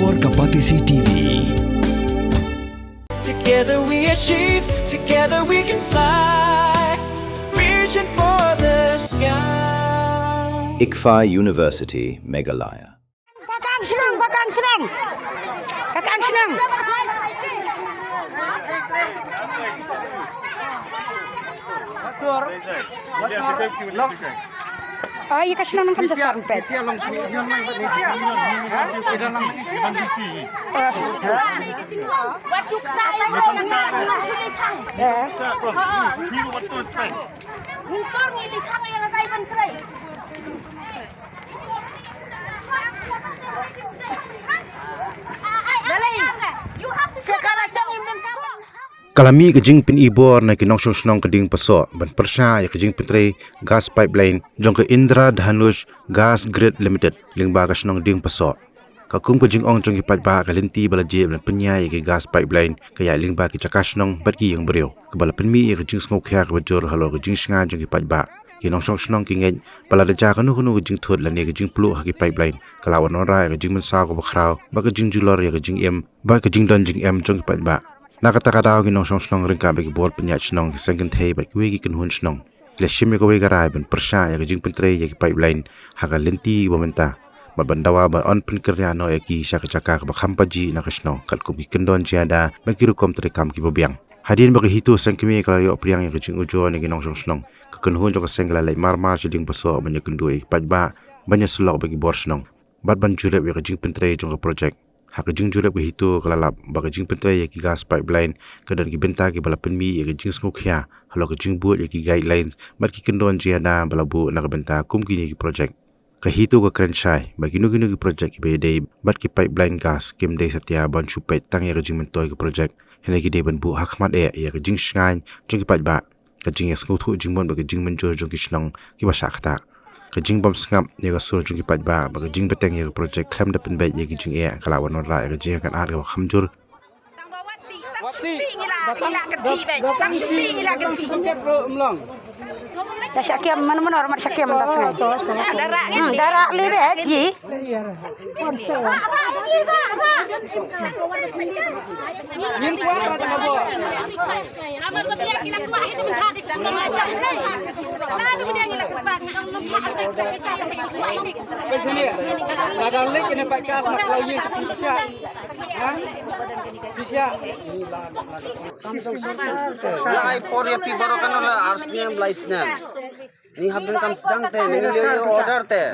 Bor Kapatisi TV. Together we achieve, together we can fly, reaching for the sky. ICFA University, Meghalaya. Kakang senang. Kakang senang. Oh, iya kasih nang kam dasar pet. Kalami kejing pin ibor na kinong snong keding paso ban persya ya kejing pintre gas pipeline jong ke Indra Dhanush Gas Grid Limited lingba ka snong ding paso kakum kejing ong jong ipat ba kalinti balaje ban penya ya ke gas pipeline kaya lingba ki cakas nong batki yang beriau kebala penmi ya kejing ngok kya ka bajur halo kejing snga jong ipat ba kinong snong kingen bala da kanu kejing thud lan ya kejing plu ha ki pipeline kalawan ora ya kejing mensa ko bakrau ba kejing julor ya kejing em ba kejing don jing em jong ipat ba nakataka ginong snong ringka bagi bor penyat snong sengken thei ba kiwi kin hun snong leshim ko we garai ben persya ya jing pentre ya pipeline haga lenti bomenta ba bandawa ba on pin kerya no ya ki shaka ba khampaji na kasno kal ko bikin don jiada ba kiru kom tre kam ki bobiang hadin ba hitu sengkimi kala yo priang ya jing ujo ni ginong snong ka kun hun jo ka sengla lai marmar jing paso ban ya kendui pajba banya sulok bagi bor snong bat ban jurep ya jing pentre jong project hak jing jurep hitu kalalap bagi jing pentre ya ki gas pipeline kadar ki benta ki bala penmi ya jing skokya halo ki jing buat ya ki guidelines mat ki kendon jiana bala bu na benta kum ki ni project ka hitu ka krenchai bagi nu ki project ki bede bat ki pipeline gas kim de satya ban chupet tang ya jing mentoy ki project hene ki de ban bu hakmat ya jing shngai jing ki pajba ka jing ya skothu jing mon bagi jing menjor jong ki snong ki basa khata kejing bom sengap ya ga sur jung kipat ba kejing beteng ya project klem da penbai ya kejing ya kalawan ora ya kejing kan ar ga khamjur Dah syakiam mana-mana orang syakiam dah darak libe ji. Lai por ya pi baro kan la arsnya blaisnya. Ni habin kam sedang te, ni yo order te.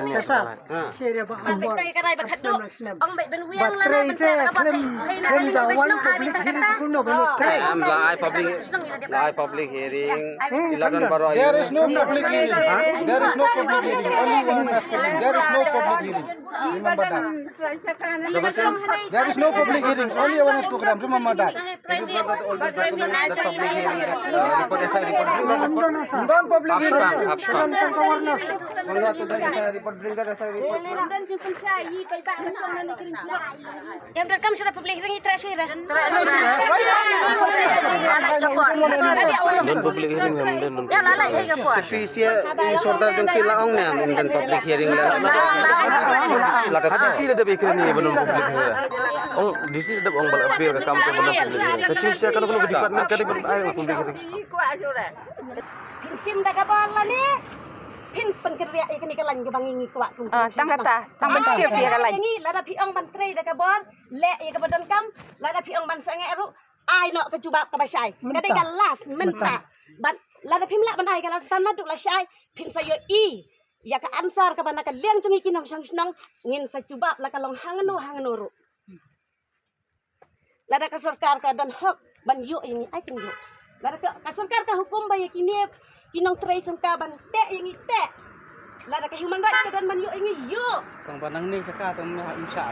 Lai public hearing. Ilakan baro. There is no public hearing. There is no public hearing. Only one has public. There is no public hearing. Remember that. There is no public hearing. Only one has program. Remember that. Don't public hearing. Report bring that report. Yang rekam sudah publik ini terakhir. Non public hearing non. Ya lala ya kapur. Official sorta jong kilaong na dan public hearing la. Ada sih ada bikin ni belum public hearing. Oh, di sini ada orang balapir ke kampung belum public hearing. Kecil saya kalau di department kali belum ada public hearing. Sim dah kapal lah ni. Pin penkerja ikan ikan ke bangingi kuat tu. Tang kata, tang bersih ya kalau. Ini lada piong bantri dah kabon, le ya kabon kam, lada piong ban sangat eru, ai nak kecubap ke basai. Kadang galas mentah, ban lada pimla ban ai galas tanah duk lasai, pin sayo i. Ya ke ansar ke mana ke liang cungi kinong sang ngin secubap la kalong hanganu ru. Lada ke sarkar ke dan hok ban yu ini ai kin yu. Lada ke sarkar ke hukum bayar kini kinong tray cungka ban te yang ite. Lada ke human rights dan ban yu ini yu. Kang panang ni saka tong insya.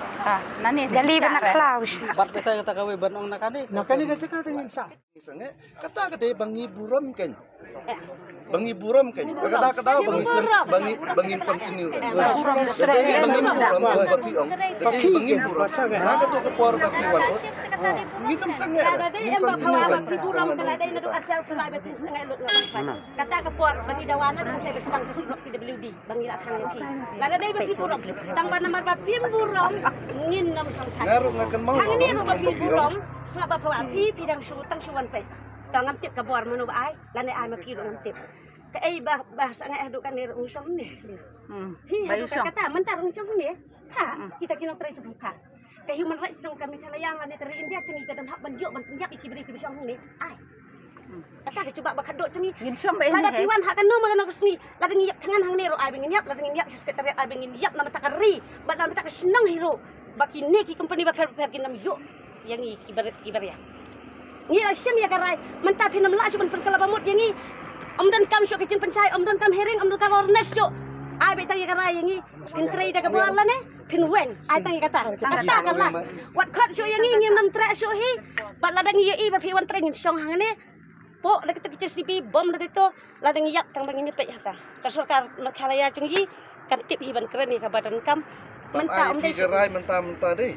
Nani dali ban klaus. Bat kata kawe banong nakani. Nakani kata tong insya. Isenge kata kade bangi buram ken. bangi buram kan kada bangi continue jadi bangi buram bapi ong jadi bangi buram na ka to ka por bapi wan ngitam sange Ada yang bawa bapi buram kala ada nadu acar sulai betin setengah lut kata ke por bagi dawana saya bersedang ke sudut PWD bangi lakang yang ki kala ada bapi buram tambah nama bapi buram ngin nam sang thai ngaru ngakan mau ini bapi buram sebab bawa api bidang sutang suwan pe tangan tip ke bor menu ai lan ai ma ki ngam tip ke ai bahasa ngai adukan ni usam ni hi kata mentar usam ni ha kita kena try sebuka ke human rights dong kami kalayang ni dari India cengi ke dan hak banjuk ban penyap iki beri ke bisang ni ai kata ke cuba bakadok cengi lada piwan hak kan no magana kesni lada ngiap tangan hang ni ro ai bingin yap lada ngiap sekretariat ai bingin yap nama takari ba nama tak senang hero baki ni ki company ba fer kinam yo yang iki kibar ya ni la syam ya karai mentah pinam la cuman perkelabamut yang ni om dan kam syok kecing pensai om dan kam hering om dan kam ornes syok ai betang ya karai yang ni pintrai dah kabuan lah ne pinwen ai tang ya kata kelas wat khat syok yang ni ngim nam tra syok hi bat ladang ye i ba piwan tra ngin syong hang ne po dak tek CCP bom dak to ladang yak tang bangin pe hata kasokar makhalaya cenggi kan tip hi ban keren ni ka badan kam mentah om dai karai mentah deh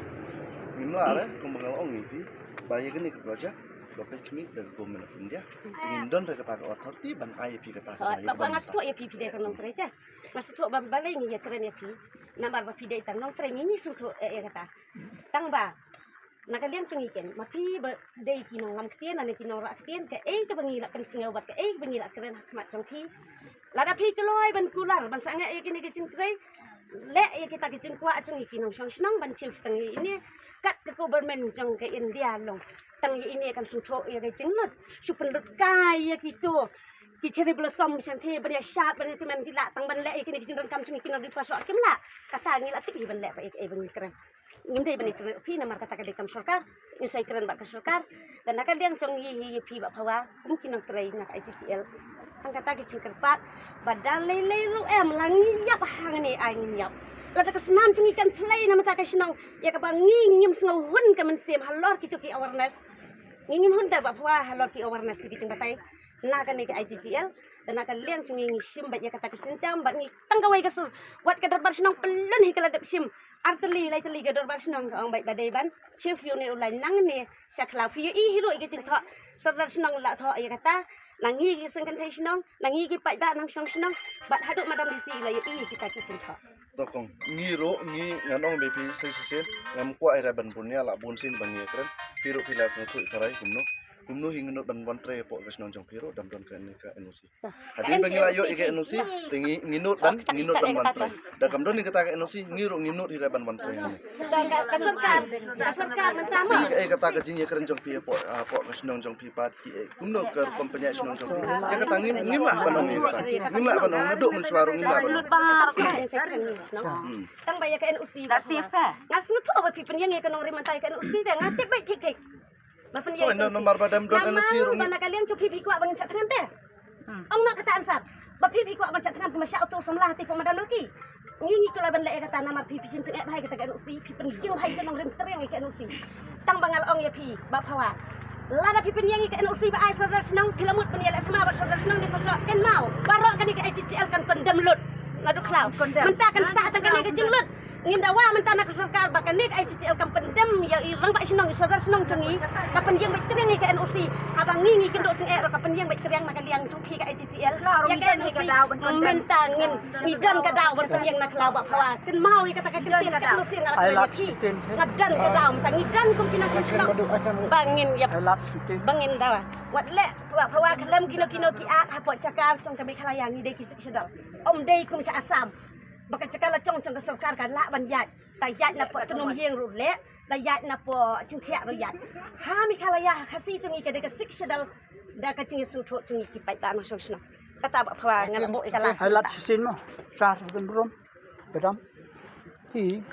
ngimla re kumbangal ong ni bayi gini ke project Bapak kami dari Government of India, Indon dari kata authority, ban IAP kata. Bapak ngasih tu IAP dia kan nong kerja, ngasih tu balai ni ya keren IAP, nampak bapak dia tang nong kerja ini suatu kata, tang ba, nak kalian cengikan, mapi day kinong lam ketian, ane kinong rak ketian, ke ke bangilak kan singa buat ke bangilak keren hikmat cengki, lada pi keloi ban kular, ban sangat kini kecing keren, le kita kecing kuat cengi kinong senang ban chief tengi ini. Kat ke government jang ke India long tang ini akan suto ya ke jenglut supenlut kaya gitu kiceri blossom sante beria syat beria teman gila tang ban le kini kijeng kam sini kina di pasok kimla kata ngila tik ban le pa bang keren ngimdai ban keren pi namar kata ke kam sarkar ni sai keren bak sarkar dan akan diang jong yi pi bak pawa mungkin nak try nak ICCL tang kata kiceng kerpat badan le ru langi yap hang ni ai ngiap lada kesenam cungi kan play nama tak kesenang ya ke bang ngim sengau hun ke mensem halor kitu ki awareness ngim hun dah bahwa halor ki awareness ki tinggal tai nak kan ke ICCL dan akan liang cungi ngisim bat ya kata kesencam bat ngi tanggawai kesur buat ke dorbar senang pelun hi keladap sim arteli lai teli ke dorbar senang ang baik badai ban chief yu ne ulai nang ne sakla fi i hiro ke ting tho sardar senang la tho ya kata nangi ki sengkan tai senang nangi ki pai ba nang senang bat haduk madam disi la ya i kita ki ting tho Tokong ngiro nganong bepi sesen ngam kwa era ban punya la bunsin bangi keren piro pilas nutui tarai kumno hingnut ban bontre po kesnong jong piro dam don kan ka NOC hadi bangi la yo ike NOC tingi nginut ban bontre da kam don ni kata ka NOC ngiro nginut hira ban bontre ni kasarkar mentama kata ka jinye keren jong pi po kesnong jong pi pat kumno ke kompanya kesnong jong pi ya kata ngimlah ban ni kata ngimlah ban ngaduk mensuaru ngimlah tang bayar ke NOC ngasih tu apa pipen yang ekonomi mantai ke NOC dah ngatip baik tik mapan oh no nomor badam don NOC rumah mana kalian cupi kuat bang cat tangan teh ong nak kata ansat bapi kuat bang cat tangan masya auto semlah ti komadan loki ngingi kala ban le kata nama pipi cintu hai kata ke NOC pipen jing hai ke nong rem tereng ke NOC tang bangal ong ya pi bapawa lada pipen yang ke NOC ba ai saudara senang kilamut penial atma ba saudara senang di pasok ken mau barok kan ke ICCL kan condemn lut ngadu klau mentakan tak kan ke jenglut ngin dawa mentana ke sarkar bakan nik ICCL kan pendem ya irang ba senang saudara senang cengi kapan yang baik terang ke NOC abang ngingi kendok ceng kapan yang baik terang maka liang cuki ke ICCL ya ke NOC mentangin midan ke daw ban yang nak lawa pawa ken mau kata ke NOC ngadan ke daw mentangidan kum kina senang bangin ya bangin dawa wat le pawa kelem kino ki a hapot cakar cong kami khalayang ni dei kisik sedal om dei kum sa asam baka cakala cong ke sarkar kan la ban yat ta yat na po tunum hieng ru le la yat na po cing thiak ru yat ha mi khalaya khasi cungi ke de ke sik sedal da ka cing su tho cungi ki pai ta no sosna kata ba pawa ngan bo ikala halat sisin mo sar ben brom bedam hi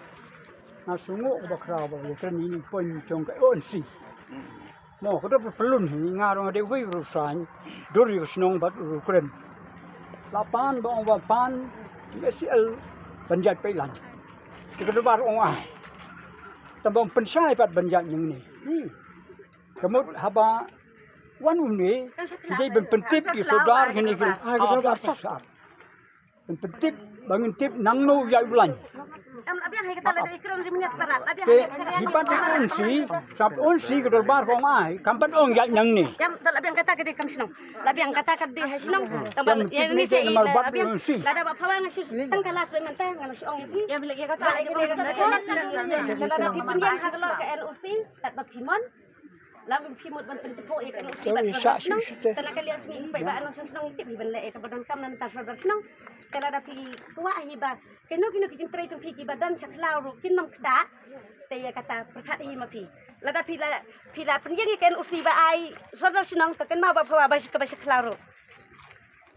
na sungu bakra ba ye treni ni pon cong ka on si mo ko do pelun hi ngaro de wi ru san dori snong bat ru kren lapan ba on ba pan SL banjat pailan kita bar ong ai tambang pensai pat banjat yang ni kemud haba wan ini jadi berpentip di saudara ini kan ada sasar berpentip bangun tip nang no jai bulan Am abian hai kata lebih ikram di minyak barat. Abian ke hai hibat unsi sab unsi ke dorbar phong ai kampat ong jai nang ni Jam dal abian kata ke kam sinong. Labian kata ke di hasinong. Tambal Jam ya ni tip se nomor bat abian. unsi. Lada ba pawang sus tang kalas be mentah ngana si ong ini. Ya bila ya kata ke di lada di pendian hasalor ke LUC tak ba pimon. Lam pimot ban pentepo ya kan usi ban sinong. Tanah kalian sini pe ba anong sinong tip di ban le ka badan kam nan ta sadar sinong. Kala da pi tua hi ba kenu kijing trai jong pi ki badan saklau ru kin nom kda te ya kata perkat hi ma pi lada pila penjeng ken usi ba ai sadar sinong ta ken ma ba phawa ba ka ba saklau ru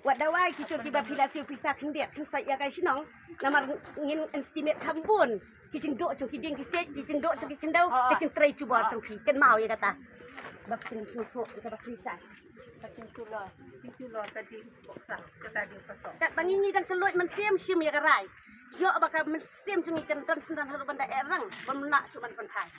wadawai ki ki ba pila siu pisa kin dia kin sai ya kai sinong lamar ngin estimate kambun kijing do jong ki ding ki se kijing do jong ki kendau kijing trai cuba jong pi ken mau ya kata ba kin sufu ka ba krisai Kat bangingi dan keluar mensiam ya kerai. Yo bakal mensiam cungi kan sendan haru banda erang menak suban pentai.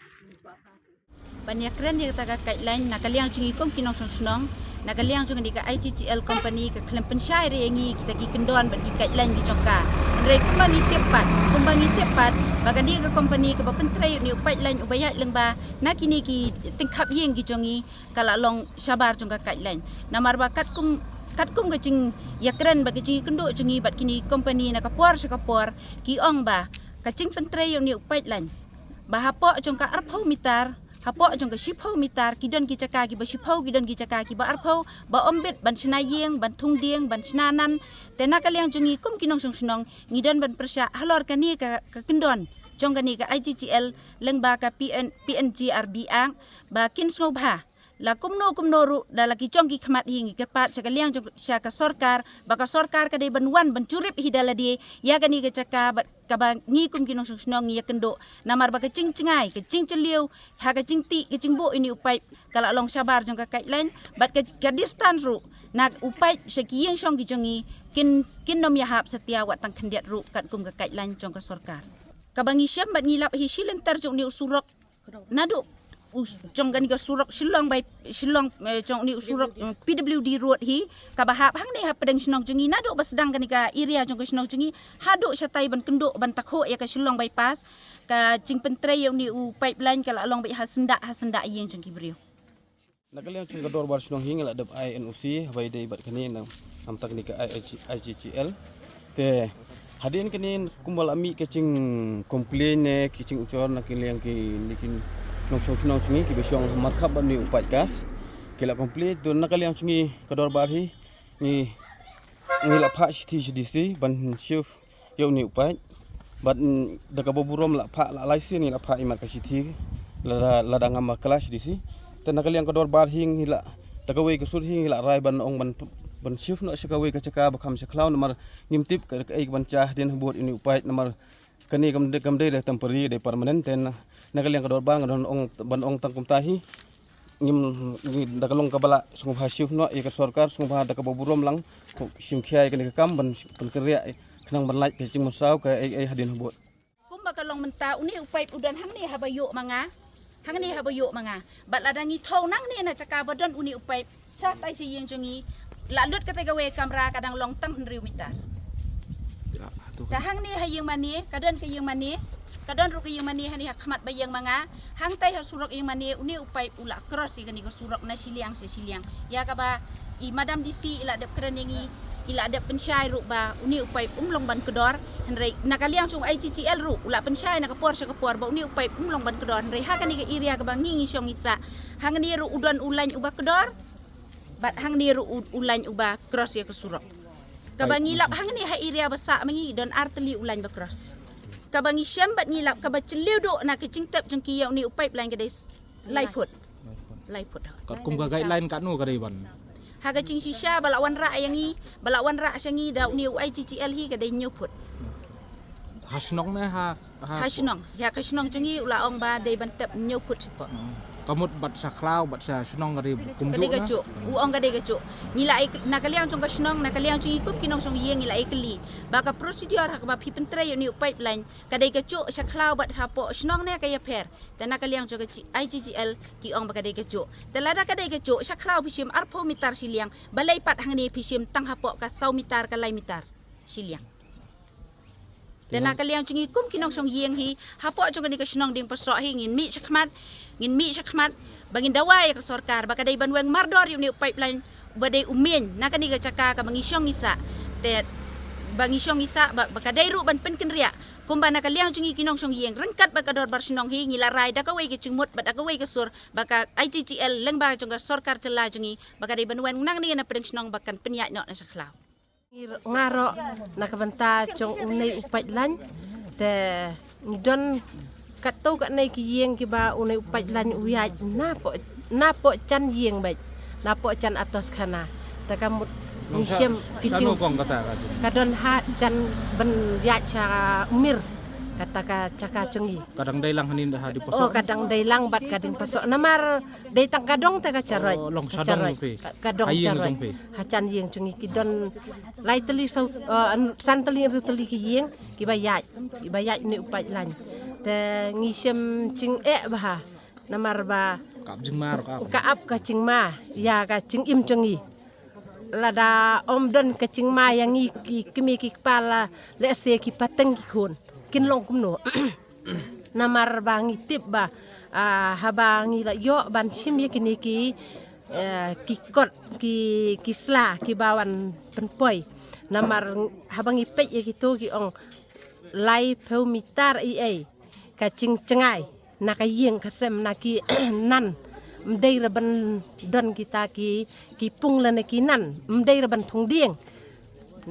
Banyak keren dia kata kait lain nak kaliang cungi kom kinong senong nak kaliang cungi di ka IGGL company ke klem pensai rengi kita ki kendon bagi kait lain di coka. Rek kumbangi tepat bagan dia ke company ke pentrai ni upai lain ubaya lengba nak kini ki tingkap yeng ki cungi kala long sabar cunga kait lain. Namar bakat kum ke cing ya keren bagi cing kendo cungi bat kini company nak kapor sakapor ki ong ba kacing pentrai ni upai lain. Bahapo cunga arpau mitar hapo jong ka shipho mitar kidon ki caka ki ba shipho kidon ki caka ki ba arpho ba ombet ban chnayeng ban thungdieng ban chnanan tena kaliang jungi kum kinong sung ngidon ban persya halor kani ka kendon jong kani ka IGGL lengba ka PNGRB ang ba kin snobha la kumno ru dalaki jong ki khmat hingi kepat sakaliang jong sya ka sarkar ba ka sarkar ka de banwan ban curip hidala di ya kani ka caka kabang ni kum kinong sung ya kendo namar ba kecing cengai kecing celiu ha kecing ti kecing bo ini upai kala long sabar jong ka lain bat ka distance ru nak upai sekiyeng song gijongi kin nom ya hap setia wat tang kendiat ru kat kum ka lain jong ka sarkar kabang isyam bat ngilap hi silen tar jong ni usurok nadu jong gani ka surok silong jong ni usurok PWD road hi kabahap hang ni ha pedeng snong jungi nado basdang gani ka area jong ka snong jungi hado satai ban kendo ban takho ya ka silong bypass ka jing pentrai yang ni u pipeline kala long bai hasenda yeng jong ki brio Nakaliang chung ka dorbar snong hing la dab INOC habai dei bat kani na am tak ni ka IGGL te hadin kani kumbal ami ke cing complain ne ki cing ucor nakiliang ki nikin nong sunong cungi ki besyong markab ni upat gas kila komplit don nakaliang cungi kador barhi ni la pha CTC ban chef yo ni upat ban daga boburom la pha la laisi ni la pha imat ka CT la danga maklas CTC tan nakaliang kador barhi ni la daga we ka sur hi la rai ban ong ban chef no sakawe ka chaka bakam saklaw namar nimtip ka ai ban chah den bot ini upat namar kani kam de temporary de permanent ten nakaliang kador ban ngadon ong ban ong tangkum tahi ngim dakalong kabala sungguh hasif no ya sarkar sungguh da kaboburom lang simkhiai kani kam ban kerja kenang ban like kecing musau ka ai hadin bot kum bakalong menta uni upai udan hang ni habayo manga bat ladangi thau nang ni na caka badon uni upai sa tai si yeng jongi la lut ka gawe kamera kadang long tang riu mita ta hang ni hayeng mani kadon ke yeng mani kadon ru ke yeng mani hani khmat bayang manga hang tai ha surok yeng mani uni upai ula cross igani ko surok na siliang ya ka ba i madam DC ila dep kerenengi ila dep pensyai ru ba uni upai umlong ban kedor henrei nakaliang chung IGGL ru ula pensyai na kapor sa kapor ba uni upai umlong ban kedor henrei ha kani ke area ka ba ngingi syong isa hang ni ru udon ulan uba kedor bat hang ni ru ulan uba cross ya ke surok ka ba ngilap hang ni ha area basa mangi don arteli ulan ba cross kabangi syambat ngilap kaba celiu do na kecing tep jengki yang ni upai plan kades laiput kat kum ga guideline kat nu kare ban ha kecing shisha balawan ra yangi balawan ra syangi da ni IGGL hi kade nyoput hasnong na ha Hasnong ya kasnong jungi ula ong ba dei bantep nyukut sipo. Kamut bat sa klaw bat sa sunong kari kumju Kadai na. gacu, uang kadai gacu. Nilai nakaliang jong kasnong, nakaliang jong ikup kinong song yeng nilai keli. Baka prosedur hak ba pipentre ni pipeline kadai gacu sa klaw bat hapo snong ne kaya per. Dan nakaliang jong IGGL ki ong ba kadai gacu. Telada kadai gacu sa klaw pisim arpo mitar siliang balai pat hang ni pisim tang hapo ka sau mitar ka lai mitar siliang. Dan nakaliang jong ikum kinong song yeng hi hapo jong ni kasnong ding pasok hi ngin mi sakmat bangin dawai ka sorkar baka dai banweng mardor yung pipeline badai umin nakani ga caka ka bangisyong isa te bangisyong isa baka dai ru ban pen kenria kumba nakaliang jungi kinong song yeng rengkat baka dor bar sinong hi ngilarai da kawai ke cingmut bada kawai ke sur baka IGGL leng ba jong sorkar cela jungi baka dai banweng nang ni na pedeng sinong bakan penyak no na saklau ngaro nakabanta chong unai pipeline te ngidon katau kat nai ki yeng ki ba unai upai lan uyai napo chan yeng bai napo chan atos kana ta kamut nisem kicing kong kata ka. kadon ha chan ben ya cha umir kata ka caka cungi Kadang dai lang hanin dah di oh pasok. kadang dai lang bat kading pasok namar dai tang kadong ta ka charai Oh, long sadong pe. kadong Hayeng charai jong pe. ha chan yeng cungi ki don lai teli sau san teli ru teli ki yeng ki bayat ni upai lan te ngisem cing bah namar ba Kap jengmar ka. kaap ka cing ma ya ka cing im cungi lada om don ka cing ma yang ki kimi ki kepala le se ki pateng ki kun kin long kumno namar ba ngitip ba habangi la yo ban sim ye kini ki kot ki sla ki bawan penpoi namar habangi pet ye gitu ki ong lai peu mitar ai kacing cengai naka yeng kasem naki nan mdei raban don kita ki pung lane ki nan mdei raban thung dieng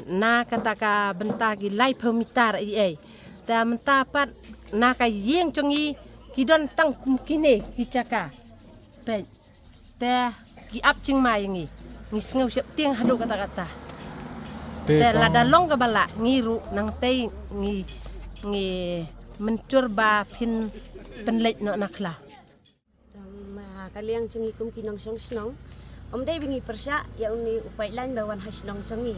na kata ka benta ki lai peu mitar ai ta menta pat naka yeng congi ki don tang kum kine ki caka pe te ki ap cing mai ngi ngau sep tieng hadu kata-kata te lada long ka bala ngiru nang tei ngi mencur ba pin penlek no nakla kaliang cungi kum kinong song snong om dai bingi persya ya uni upai lan bawan hasnong cungi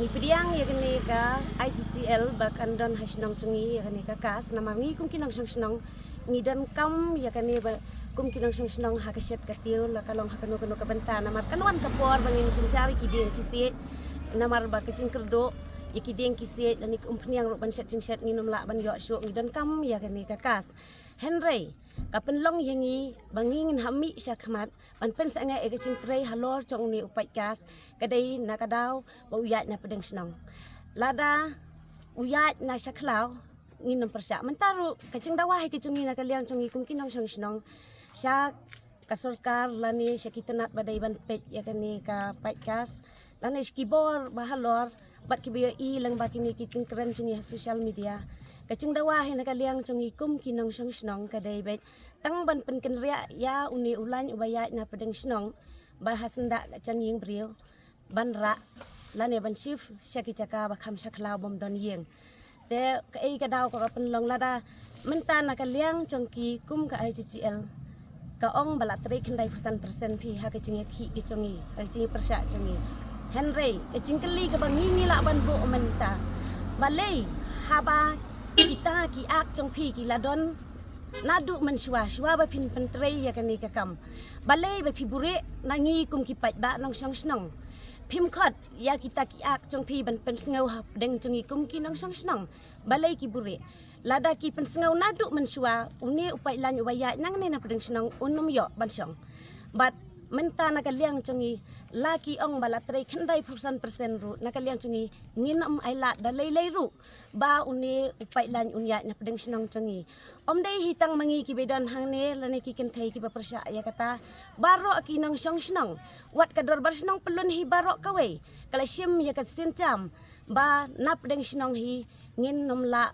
ni pidiang ya kene ka IGGL bakan don hasnong cungi ya kene ka kas nama ngi kum kinong song snong ngi dan kam ya kene ba kum kinong song snong hakaset katiu la kalong hakano kano ka benta namar kanwan kapor bangin cincari kidien kisi namar ba kecing kerdo iki ding kisi dan ik umpriang ro ban set cing set nginum la ban yo syuk ngi dan kam ya kene ka kas Henry kapen long yangi bangingin hami syakmat ban pen sangai e kecing trei halor chong ni upai gas kadai nakadaw ba uyat na pedeng snong lada uyat na syaklau nginum persyak mentaru kecing dawah kecing ni nakaliang chong ikum kinong song snong syak kasorkar lani syakitanat badai ban pet ya kani ka pai gas lani skibor bahalor bat kibiyo i lang bakini kicing keren chungi social media kacing dawah nakaliang chungi kum kinong song snong kadai bet tang ban pen kenria ya uni ulan ubaya na pedeng snong bahas ndak chan yeng brio ban ra lane ban shift syaki caka bakam syakla bom don yeng te kai kadaw ko pen long lada menta nakaliang chongki kum ka IGGL ka ong bala trei kendai % pi ha kacing ki chongi kacing persya chongi Henry, kecing keli ke bangingi lak ban bu menta. Balai haba kita ki ak chong pi ki ladon nadu menshwa shwa ba pin pentrei ya kani ka kam. Balai ba pi bure nangi kum ki pat ba nong song snong. Pim khot ya kita ki ak chong pi ban pen sngau ha deng chongi kum ki nong song snong. Balai ki bure. Lada ki pen sngau nadu menshwa uni upai lan ubaya nang ne na pedeng snong unum yo ban song. But menta nakaliang chungi laki ong balatrei kendai % ru nakaliang chungi nginam ai lat dalai ru ba uni upai lan unya na pedeng sinong chungi om dai hitang mangi ki bedan hang ne lane ki kentai ki bapersya ya kata baro ki nong song sinong wat kador bar sinong pelun hi baro kawai kala sim ya ka sincam ba na pedeng sinong hi ngin nom la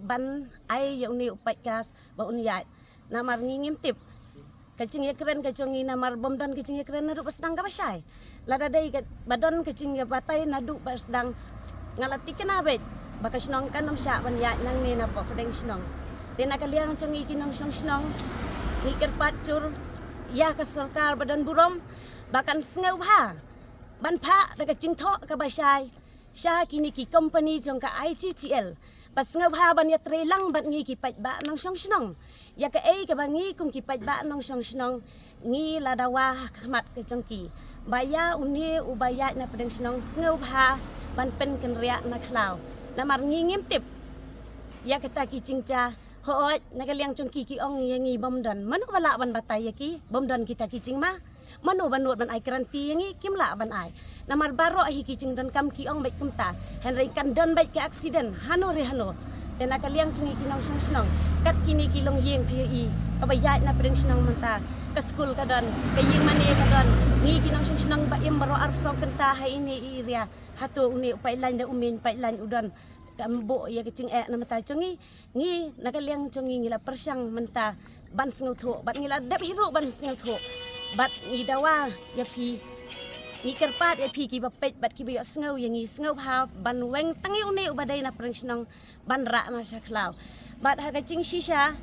ban ai ya uni upai kas ba unya namar ngingim tip kacing ya keren kacungi namar bom dan kacing ya keren nadu sedang ka basai lada dai badon kacing ya patai nadu sedang ngalati kena bet baka snong kan nom sya ban ya nang ni na po pedeng snong tena kaliang chongi kinong snong ni kerpat cur ya ka sarkar badan burom bakan sngau ha ban pha daga jingtho ka basai sha kini ki company jong ka IGGL bas ngau ha ban ya trelang bat ngi ki pat ba nong snong ya ka ei ka bangi kum ki pat ba nong snong ngi la dawa khmat ke jongki baya uni ubaya na pedeng snong ngau ha ban pen ken ria na khlau na mar ngi ngim tip ya kata ki cingca hoi na kaliang jongki ki ong ngi bom dan manu bala ban batai ya ki bom dan kita ki cing ma manu banut ban ai kranti ngi kim la ban ai na mar baro hi ki cing dan kam ki ong baik kumta henry kan dan baik ke accident hano re hano tena kaliang cungi kinong snong kat kini kilong yeng phi kabaya na pedeng snong manta ke school kadan ke yeng mane kadan ngi kinong snong ba im baro arf sok kenta hai ini iria hatu uni pai lain da umin pai lain udan kambo ya kecing na mata cungi ngi na kaliang cungi ngila persyang menta ban sngu tho bat ngila dep hiru ban sngu tho bat ngi dawa ya phi ngi kerpat ya phi ki bapet bat ki biyo sngu yang ngi sngu ha ban weng tangi uni ubadai na pedeng snong ban ra na saklau bat ha kecing shisha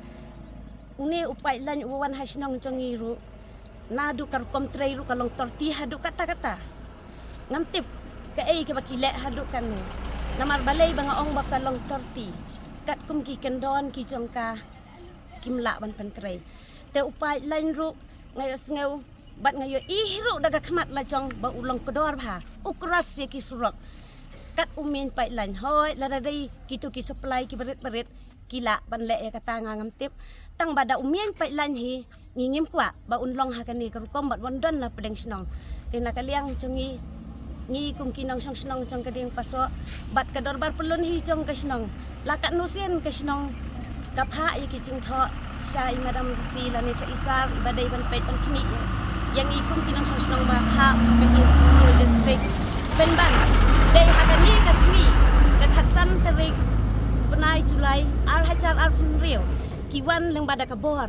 uni upai lan uwan hasnong congi ru nadu kar kom trei ru kalong torti hadu kata-kata ngamtip ke ei ke bakile hadu kan ni namar balai banga ong bakalong torti kat kum ki kendon ki jongka kimla ban pen trei te upai lan ru ngai sneu bat ngayo ihru daga khmat la jong ba ulong kodor bha ukras ye ki surok kat umin pai lan hoi la dai kitu ki supply ki berit kila ban le ya kata ngam tip tang bada umin pai lan hi ngingim kwa ba unlong ha kani karukom bat wondon na pedeng snong tena kaliang chungi ngi kum kinong snong chong kading paso bat kador bar pelun hi chong ka snong lakat nusin ka snong kapha ye ki jing tho sha madam si la ne cha isar ibadai ban pet ban kini yang ikum kinong snong ba ha ka ki district benban dei hakani kasmi ka khatsan terik penai Julai al hajar al punriu kiwan leng bada kabor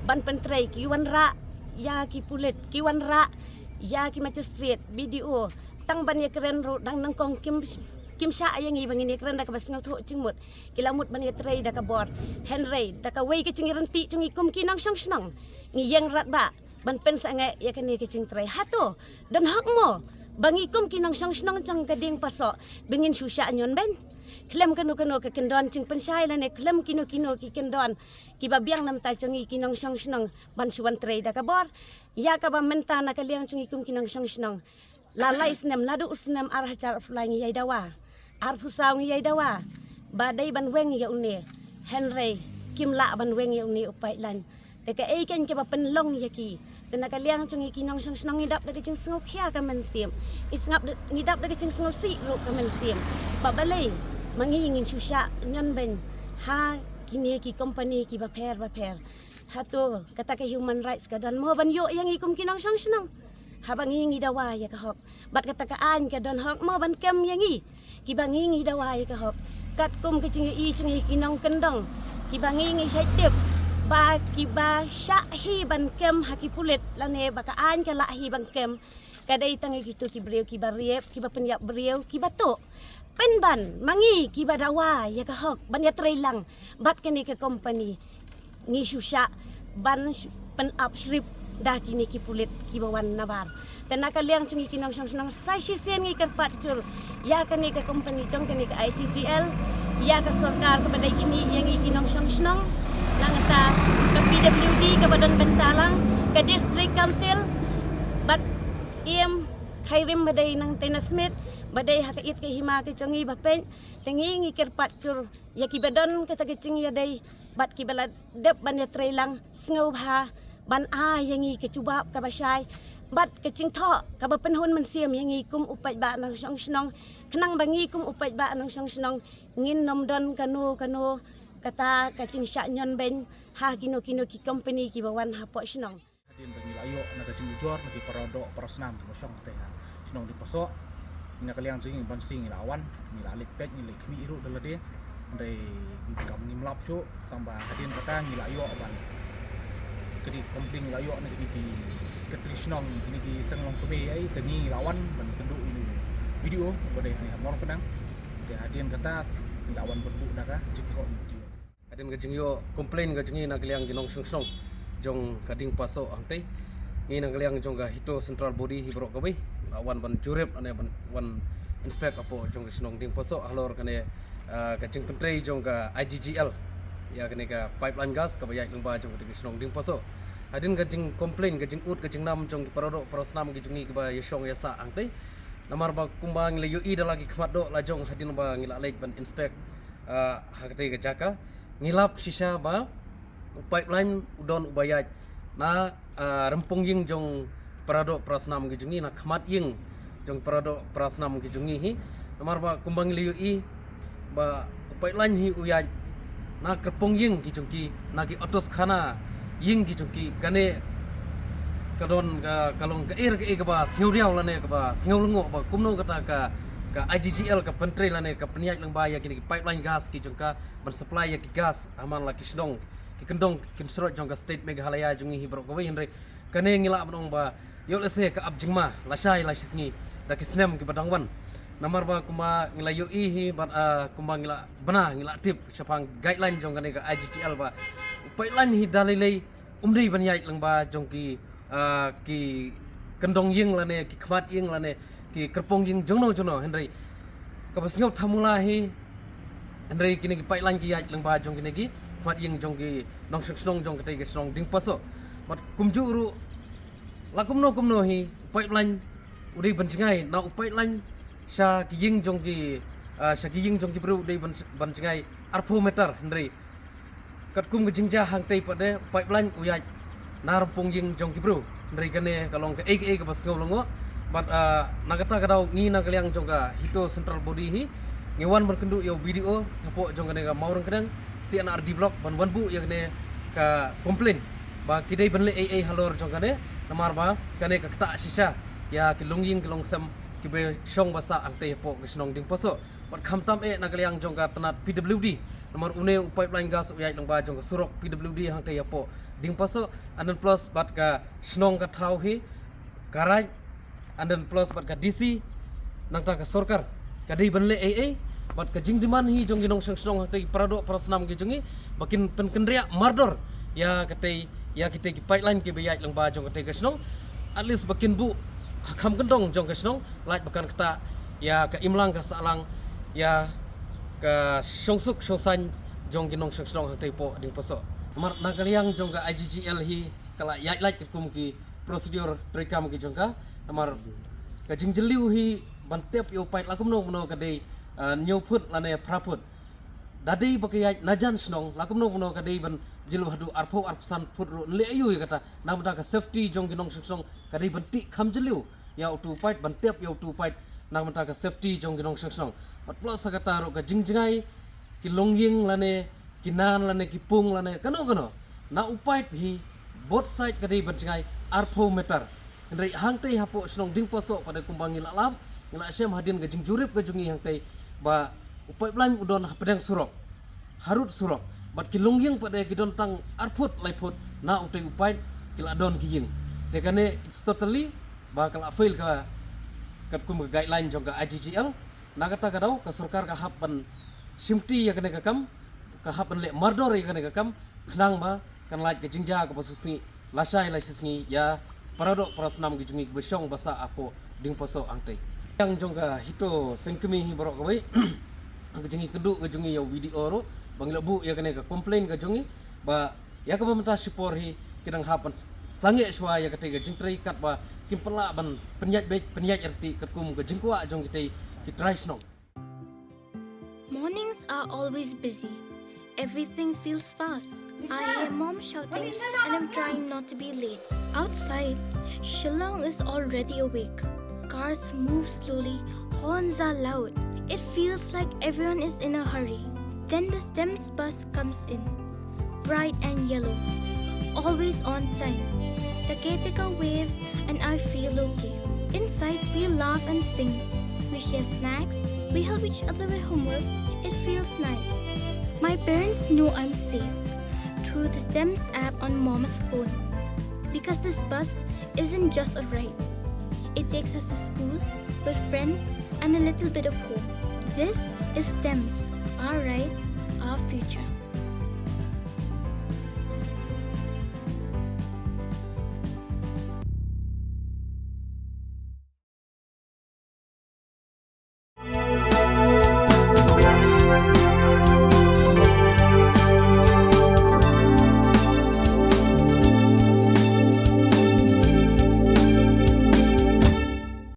ban pentrei kiwan ra ya ki pulit kiwan ra ya ki magistrate BDO tang ban ye keren ru dang nangkong kim sha yang i bangini keren da ka basngau tho cingmut kilamut ban ye trei da kabor henry da ka wei ki cingirenti cungi kum kinang snong ngi yang rat ba ban pen sa ngai ya kani ki cing trei hato dan hakmo bangi kum kinang snong cang kading paso bengin susha nyon ben klem kanu ke kendon cing pensai la ne klem kino ki kendon ki babiang nam ta cungi kinong snong ban suan trei da kabor ya ka ba menta na kaliang cungi kum kinong snong lalai snem ladu usnem arah car flying yai dawa arfusau yai dawa badai ban weng ya une henry kimla ban weng ya une upai lan deka ei ken ke ba penlong ya ki tena kaliang cungi kinong snong ngidap da cing sngo khia ka men sim isngap ngidap da cing sngo si ru ka men sim ba balai mangingin susya nyon ben ha kini ki company ki ba pher hatu kata ke human rights ka dan mo ban yo yang ikum kinong snong habang ngi dawa ya ka hok bat kata ka an ka don hok mo ban kem yangi ki bangi ngi dawa ya ka hok kat kum ke cing i cing kinong kendong ki bangi ngi sai tip ba ki ba sha hi ban kem haki pulit lane ba ka an ka la hi ban kem kadai tangi gitu ki breu ki bariep ki ba penyap breu ki bato penban mangi ki ba dawa ya ka hok ban ya trailang bat kani ke company ngi susya ban pen up strip dah kini ki pulit ki bawan nabar tena kaliang cungi kinong snong sai sisen ngi kerpat cur ya kani ke company cong kani ke IGGL ya ke sarkar kepada kini yang kinong snong langta ke PWD ke badan bentalang ke district council bat iem khairim badai nang Tena Smith badai hakait ke hima ke congi bapen tengi ngi kerpat cur ya ki badan kata ke cing ya dai bat ki bala dep ban ya trailang sngo bha ban a yang i ke cuba ka basai bat ke cing tho ka ba penhun man siam yang i kum upai ba nang snong kenang bangi kum upai ba nang snong ngin nom don kanu kata ka cing sya nyon ben ha kino ki company ki bawan ha po snong hadin bagi layo na ka cing jor na ki parodo parasnam mo syong te snong di paso ina kaliang cing ban sing lawan ni lalik pek ni lek mi iru dalade ndai kam ni mlap syo tambah hadin kata ni layo ban kedi kompling layo na di sekretari snong ini di senglong kebe ai teni lawan ban tendu ini video bodai ni amor penang de hadin kata lawan berbu dah jiko adin ga jingyo complain ga jingi na kaliang ginong sung jong kading paso angtei ni na kaliang jong ga hito central body hibrok gabai lawan ban jurep ane ban wan inspect apo jong snong ding paso halor kane ka jing pentrei jong ga IGGL ya kane ka pipeline gas ka bayai lungba jong ding snong ding paso adin ga jing complain ga jing ut ga jing nam jong parodok prosnam ga jingi ga yesong yasa angtei namar ba kumbang le UI da lagi khmat do la jong hadin ba ngila lek ban inspect hakte ga jaka ngilap sisa ba pipeline udon ubayat na rempong ying jong parado prasnam gijungi na khmat ying jong parado prasnam gijungi hi namar ba kumbang liu I ba pipeline hi uyat na kerpong ying gijungki nagi otos khana ying gijungki kane kadon kalong ka ke ba singudiaw lane ka ba singulungo ba kumno kata ka IGGL ka pentre lane ka peniat lang baya kini pipeline gas ki jongka ban supply ya ki gas aman la kisdong ki kendong kin serot jongka state Meghalaya jungi hibrok gawe henre kane ngila abnong ba yo lese ka abjingma lasai la sisngi da kisnem ki badangwan namar ba kuma ngila yo hi ba kuma ngila bana ngila tip sapang guideline jong kane ka IGGL ba pipeline hi dalilei umdei ban yai lang ba jongki ki kendong ying lane ki khmat ying lane ki kerpong ying jono henry kapasngau thamula hi henry kini ki pipeline ki yai lengba jong kini ki khmat ying jong ki nong snong jong kate ki snong ding paso mat kumju ru lakumno hi pipeline udai bancingai na pipeline sha ki ying jong ki bru udai bancingai arpo meter henry katkum ki jingja hangtei pade pipeline uyai na rampong ying jong ki bru henry kane kalong ke kapasngau longo but nagata kadau ngi na kaliang jongga hito central body hi ngewan berkendu yo video apo jongga ne ga maurang kadang CNRD block ban bu yang ne ka complain ba kidai banle AA halor jongga ne namar ba kane ka kta sisa ya kilongying kilongsam kibe shong basa angte po kisnong ding poso but khamtam na kaliang jongga tanat PWD nomor une pipeline gas uyai longba jongga surok PWD hangte po ding poso and then plus bat ka snong ka thau hi karai and then plus bat ka DC nang ta ka sorkar kadai banle AA bat ka jingdiman hi jong ginong snong hangte parado prasnam gi jongi bakin penkendria mardor ya kate ki pipeline ki bayai longba jong kate ka snong at least bakin bu kham kendong jong ka snong lait bakan kata ya ka imlang ka salang ya ka songsuk sosan jong ginong snong hangte po ding poso mar nagaliang jong ka IGGL hi kala yai lait kum ki prosedur trekam ki jong ka amar ka jingjeliu hi bantep yo pait lakum no kadai nyoput lane praput dadai bakayai najan snong lakum no kadai ban jilu hadu arpo arpsan put ro le ayu kata namda ka safety jong ginong snong kadai banti kham jeliu ya utu pait bantep yo utu pait namda ka safety jong ginong snong mat plus kata ro ka jingjingai ki longying lane kinan lane ki pung lane kano na upait hi both side kadai banjingai arpo meter Henry hangtei hapo snong ding poso pada kumbang ngila lam ngila syam hadin ga jingjurip ga jungi hangtei ba pipeline udon pedang surok harut surok bat kilungyang pada gidon tang arput laiput na utai upai kila don giying dekane it's totally ba kala fail ka kum guideline jong ka IGGL nagata kadau ka sarkar ka hapan simti ya kane kakam ka hapan le mardor ya kane kakam khnang ba kan lait ka jingja ka pasusi lasai lasisngi ya parado prasnam gijungi besong basa apo ding poso angtei yang jongga hito sengkemi hi borok gawe gijungi kendu gijungi yo video ro bang lebu ya kane ka complain gijungi ba ya ka meminta support hi kidang hapan sange swa ya kate gijingtrei kat ba kimpela ban penyat erti katkum gijingkwa jong kitei kitrai snong. Mornings are always busy. Everything feels fast. I hear mom shouting and I'm trying not to be late. Outside, Shillong is already awake. Cars move slowly, horns are loud. It feels like everyone is in a hurry. Then the STEMS bus comes in, bright and yellow, always on time. The caretaker waves and I feel okay. Inside, we laugh and sing. We share snacks, we help each other with homework. It feels nice. My parents know I'm safe through the STEMS app on Mom's phone. Because this bus isn't just a ride. It takes us to school, with friends, and a little bit of home. This is STEMS, our right, our future.